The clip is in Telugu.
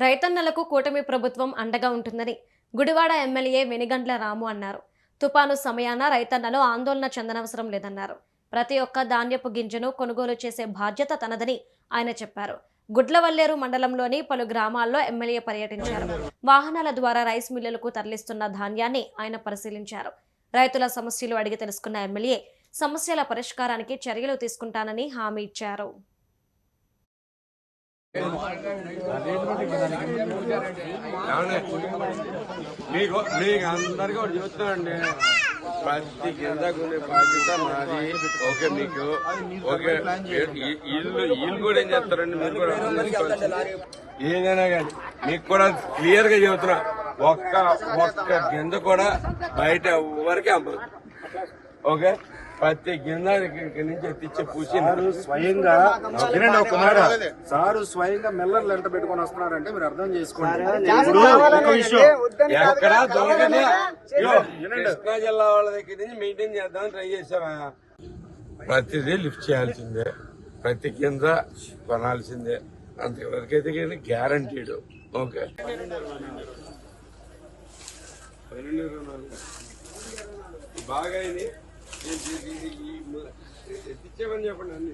రైతన్నలకు కూటమి ప్రభుత్వం అండగా ఉంటుందని గుడివాడ ఎమ్మెల్యే వెనిగండ్ల రాము అన్నారు. తుపాను సమయాన రైతన్నలు ఆందోళన చెందనవసరం లేదన్నారు. ప్రతి ఒక్క ధాన్యపు గింజను కొనుగోలు చేసే బాధ్యత తనదని ఆయన చెప్పారు. గుడ్లవల్లేరు మండలంలోని పలు గ్రామాల్లో ఎమ్మెల్యే పర్యటించారు. వాహనాల ద్వారా రైస్ మిల్లులకు తరలిస్తున్న ధాన్యాన్ని ఆయన పరిశీలించారు. రైతుల సమస్యలు అడిగి తెలుసుకున్న ఎమ్మెల్యే సమస్యల పరిష్కారానికి చర్యలు తీసుకుంటానని హామీ ఇచ్చారు. మీకు అందరికీ ఒకటి చెప్తానండి, ప్రతి కింద కొన్ని బాధ్యత మాది. ఓకే, మీకు ఓకే, వీళ్ళు కూడా ఏం చేస్తారండి, మీరు కూడా ఏదైనా కానీ మీకు కూడా క్లియర్ గా చెబుతున్నా, ఒక్క కింద కూడా బయట ఎవరికి అమ్మదు. ఓకే, ప్రతి గింజ నుంచి ఎత్తిచ్చే పూసి స్వయంగా సారు స్వయంగా మిల్లర్లు ఎంట పెట్టుకుని వస్తున్నారంటే మీరు అర్థం చేసుకోండి. ఒక విషయం ఎక్కడ దొరకదే కృష్ణా జిల్లా వాళ్ళ దగ్గర నుంచి మెయింటైన్ చేద్దామని ట్రై చేశారా? ప్రతిదీ లిఫ్ట్ చేయాల్సిందే, ప్రతి గింజ కొనాల్సిందే, అంతవరకైతే కానీ గ్యారంటీడ్. ఓకే, బాగా అయింది. ఎత్తిచ్చేమని చెప్పండి అన్ని.